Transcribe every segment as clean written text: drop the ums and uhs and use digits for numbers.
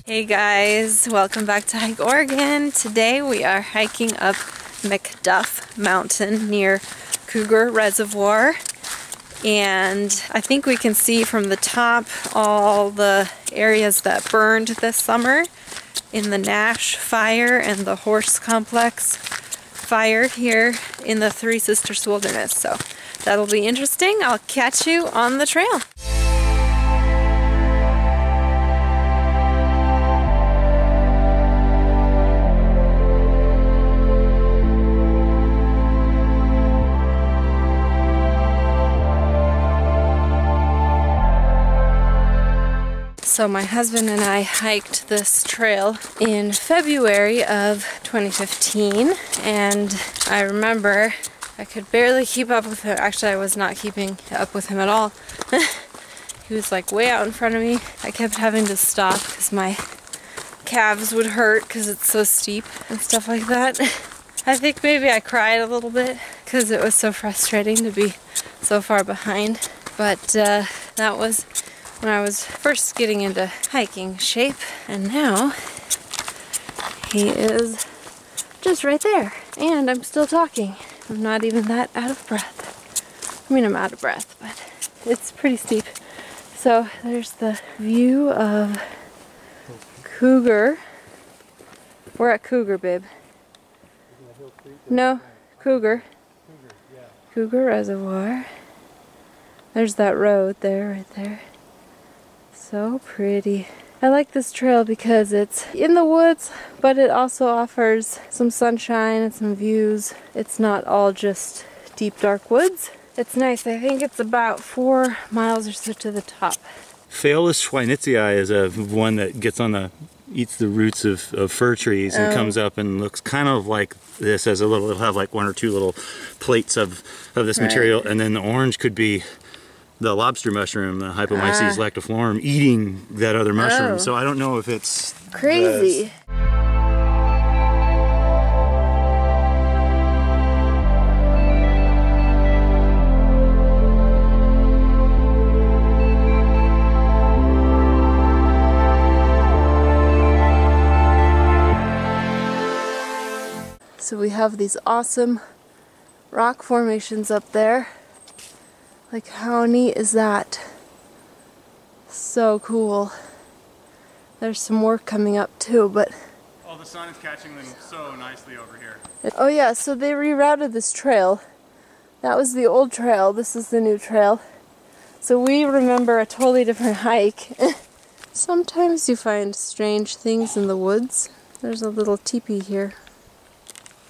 Hey guys, welcome back to Hike Oregon. Today we are hiking up Macduff Mountain near Cougar Reservoir, and I think we can see from the top all the areas that burned this summer in the Nash fire and the Horse Complex fire here in the Three Sisters Wilderness. So that'll be interesting. I'll catch you on the trail. So my husband and I hiked this trail in February of 2015, and I remember I could barely keep up with him. Actually, I was not keeping up with him at all. He was like way out in front of me. I kept having to stop because my calves would hurt because it's so steep and stuff like that. I think maybe I cried a little bit because it was so frustrating to be so far behind. But that was when I was first getting into hiking shape, and now he is just right there, and I'm still talking. I'm not even that out of breath. I mean, I'm out of breath, but it's pretty steep. So there's the view of Cougar. We're at Cougar, babe. No, Cougar. Cougar Reservoir. There's that road there, right there. So pretty. I like this trail because it's in the woods, but it also offers some sunshine and some views. It's not all just deep, dark woods. It's nice. I think it's about 4 miles or so to the top. Phaeolus schweinitzii is one that gets on eats the roots of fir trees and comes up and looks kind of like this as a little, it'll have like 1 or 2 little plates of this material, and then the orange could be the lobster mushroom, the Hypomyces lactiflorum, eating that other mushroom. So I don't know if it's crazy. So we have these awesome rock formations up there. Like, how neat is that? So cool. There's some more coming up too, but... Oh, the sun is catching them so nicely over here. Oh yeah, so they rerouted this trail. That was the old trail, this is the new trail. So we remember a totally different hike. Sometimes you find strange things in the woods. There's a little teepee here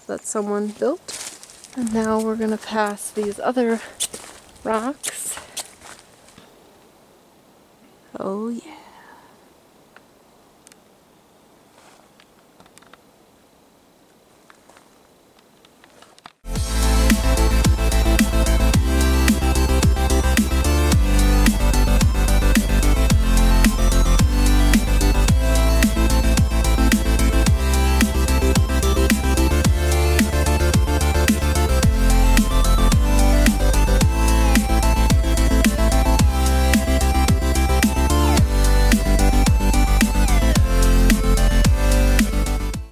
that someone built. And now we're gonna pass these other rocks. Oh yeah.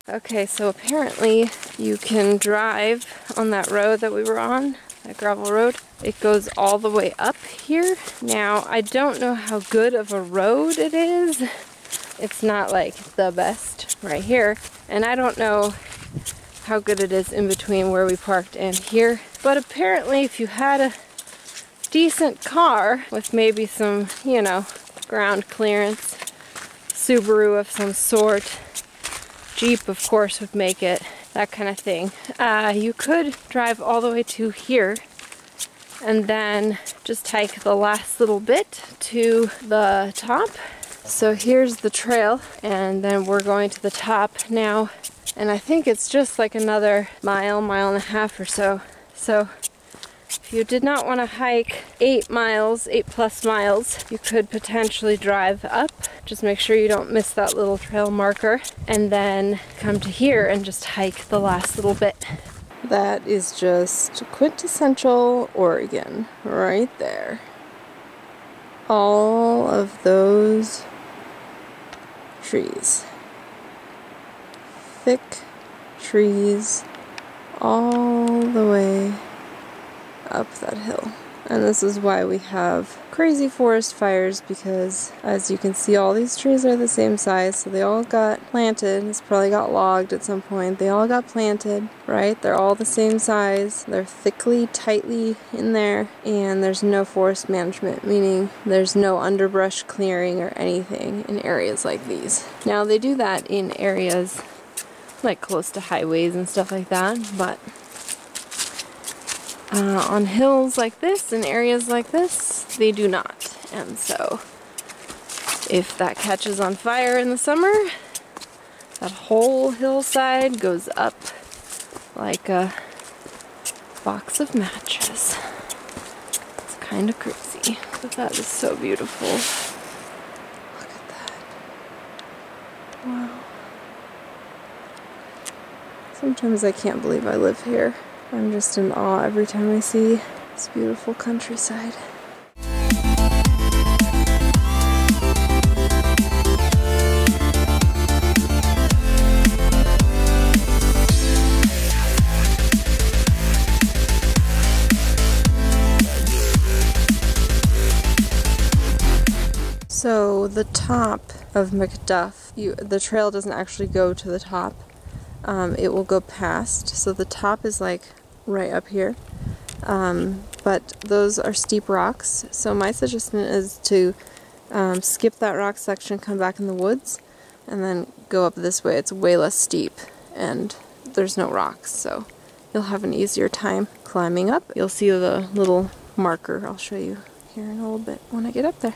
Okay, so apparently you can drive on that road that we were on, that gravel road. It goes all the way up here. Now, I don't know how good of a road it is. It's not like the best right here. And I don't know how good it is in between where we parked and here. But apparently if you had a decent car with maybe some, you know, ground clearance, Subaru of some sort, Jeep, of course, would make it, that kind of thing. You could drive all the way to here and then just hike the last little bit to the top. So here's the trail, and then we're going to the top now. And I think it's just like another mile, mile and a half or so. So if you did not want to hike 8 miles, 8+ miles, you could potentially drive up. Just make sure you don't miss that little trail marker, and then come to here and just hike the last little bit. That is just quintessential Oregon right there. All of those trees. Thick trees all the way up that hill. And this is why we have crazy forest fires, because as you can see, all these trees are the same size, so they all got planted. It's probably got logged at some point. They all got planted, right? They're all the same size. They're thickly, tightly in there, and there's no forest management, meaning there's no underbrush clearing or anything in areas like these. Now, they do that in areas like close to highways and stuff like that, but on hills like this, in areas like this, they do not. And so if that catches on fire in the summer, that whole hillside goes up like a box of matches. It's kind of crazy, but that is so beautiful. Look at that. Wow. Sometimes I can't believe I live here. I'm just in awe every time I see this beautiful countryside. So the top of Macduff, the trail doesn't actually go to the top. It will go past, so the top is like right up here, but those are steep rocks, so my suggestion is to skip that rock section, come back in the woods, and then go up this way. It's way less steep and there's no rocks, so you'll have an easier time climbing up. You'll see the little marker. I'll show you here in a little bit when I get up there.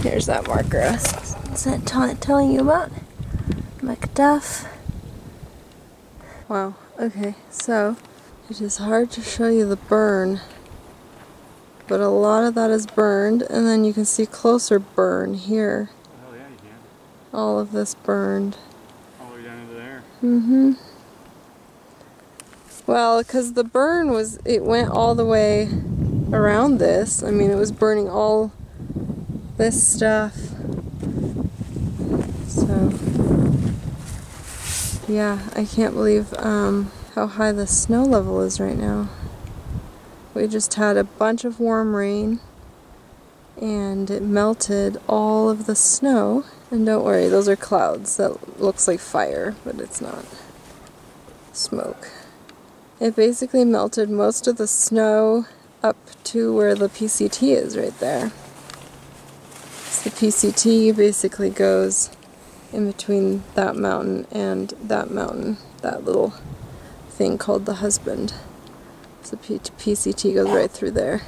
Here's that marker I was telling you about. Macduff. Wow, okay, so it is hard to show you the burn, but a lot of that is burned, and then you can see closer burn here. Oh yeah, you can. All of this burned. All the way down into there. Mm-hmm. Well, because the burn it went all the way around this. I mean, it was burning all this stuff. So, yeah, I can't believe how high the snow level is right now. We just had a bunch of warm rain and it melted all of the snow. And don't worry, those are clouds. That looks like fire, but it's not. Smoke. It basically melted most of the snow up to where the PCT is right there. So the PCT basically goes in between that mountain and that mountain, that little thing called the husband. So PCT goes right through there.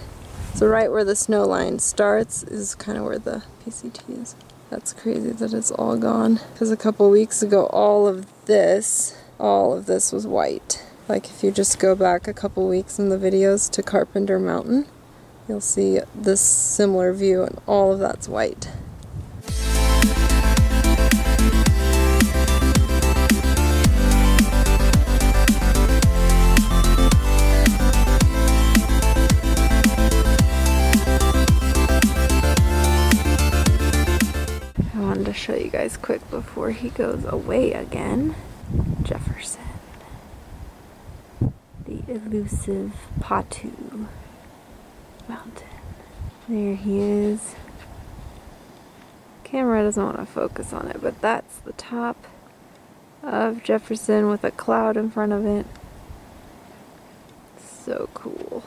So right where the snow line starts is kind of where the PCT is. That's crazy that it's all gone. Because a couple weeks ago, all of this was white. Like if you just go back a couple weeks in the videos to Carpenter Mountain, you'll see this similar view and all of that's white. I wanted to show you guys quick before he goes away again. Jefferson. The elusive Patu Mountain. There he is. Camera doesn't want to focus on it, but that's the top of Jefferson with a cloud in front of it. So cool.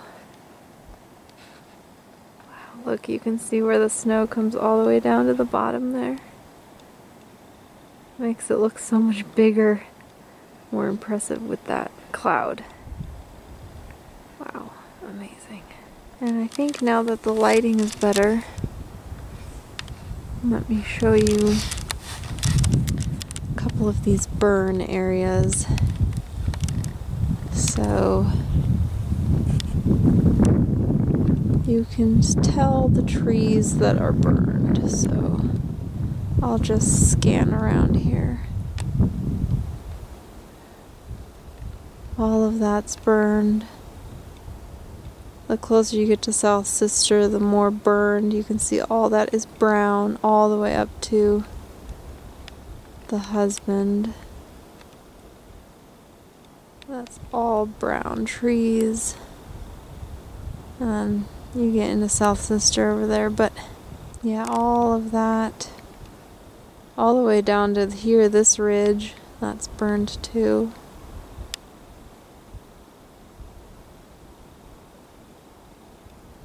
Wow, look, you can see where the snow comes all the way down to the bottom there. Makes it look so much bigger, more impressive with that cloud. Wow, amazing. And I think now that the lighting is better, let me show you a couple of these burn areas. So you can tell the trees that are burned. So I'll just scan around here. All of that's burned. The closer you get to South Sister, the more burned. You can see all that is brown all the way up to the husband. That's all brown trees. And then you get into South Sister over there, but yeah, all of that, all the way down to here, this ridge, that's burned too.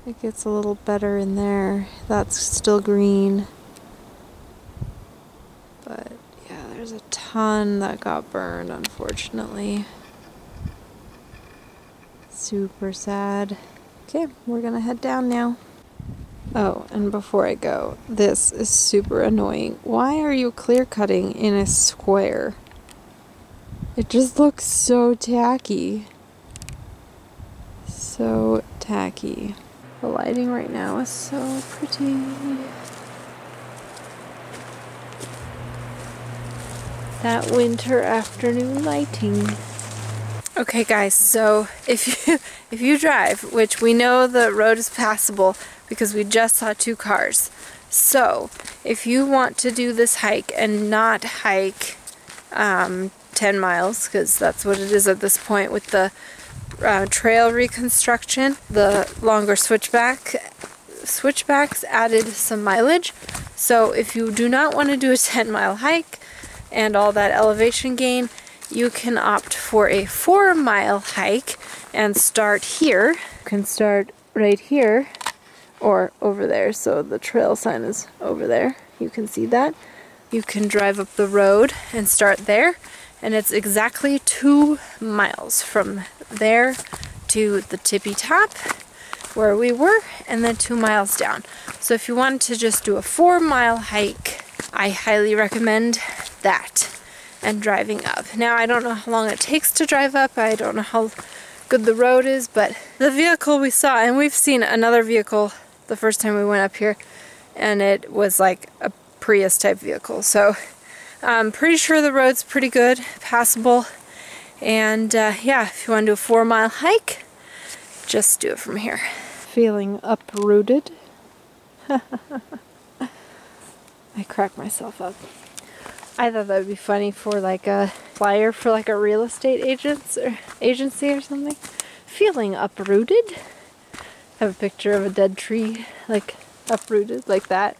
It gets a little better in there. That's still green. But yeah, there's a ton that got burned, unfortunately. Super sad. Okay, we're gonna head down now. Oh, and before I go, this is super annoying. Why are you clear cutting in a square? It just looks so tacky. So tacky. The lighting right now is so pretty. That winter afternoon lighting. Okay guys, so if you drive, which we know the road is passable because we just saw 2 cars. So if you want to do this hike and not hike 10 miles, because that's what it is at this point with the trail reconstruction, the longer switchbacks added some mileage. So if you do not want to do a 10-mile hike and all that elevation gain, you can opt for a 4-mile hike and start here. You can start right here or over there. So the trail sign is over there. You can see that. You can drive up the road and start there. And it's exactly 2 miles from there to the tippy top where we were, and then 2 miles down. So if you wanted to just do a 4-mile hike, I highly recommend that and driving up. Now I don't know how long it takes to drive up, I don't know how good the road is, but the vehicle we saw, and we've seen another vehicle the first time we went up here, and it was like a Prius type vehicle. So I'm pretty sure the road's pretty good, passable, and yeah, if you want to do a 4-mile hike, just do it from here. Feeling uprooted. I crack myself up. I thought that would be funny for like a flyer for like a real estate agency or something. Feeling uprooted. I have a picture of a dead tree, like uprooted like that.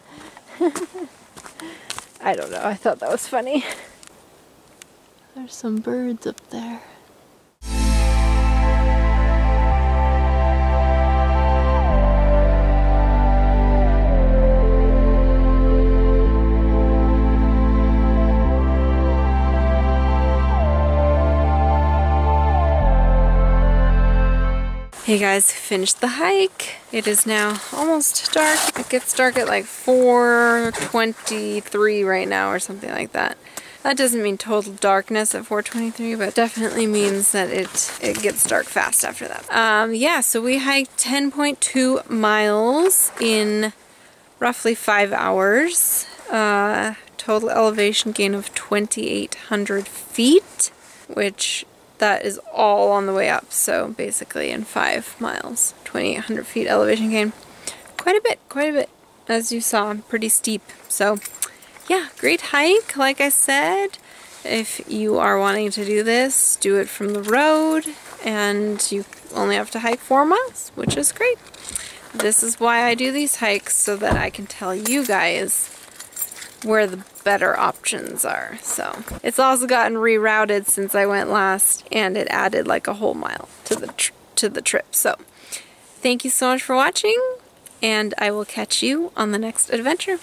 I don't know, I thought that was funny. There's some birds up there. Hey guys, finished the hike. It is now almost dark. It gets dark at like 4:23 right now or something like that. That doesn't mean total darkness at 4:23, but definitely means that it gets dark fast after that. Yeah, so we hiked 10.2 miles in roughly 5 hours. Total elevation gain of 2,800 feet, which that is all on the way up. So basically in 5 miles, 2,800 feet elevation gain. Quite a bit, as you saw, pretty steep. So yeah, great hike. Like I said, if you are wanting to do this, do it from the road, and you only have to hike 4 miles, which is great. This is why I do these hikes, so that I can tell you guys where the better options are. So it's also gotten rerouted since I went last, and it added like a whole mile to the trip. So thank you so much for watching, and I will catch you on the next adventure.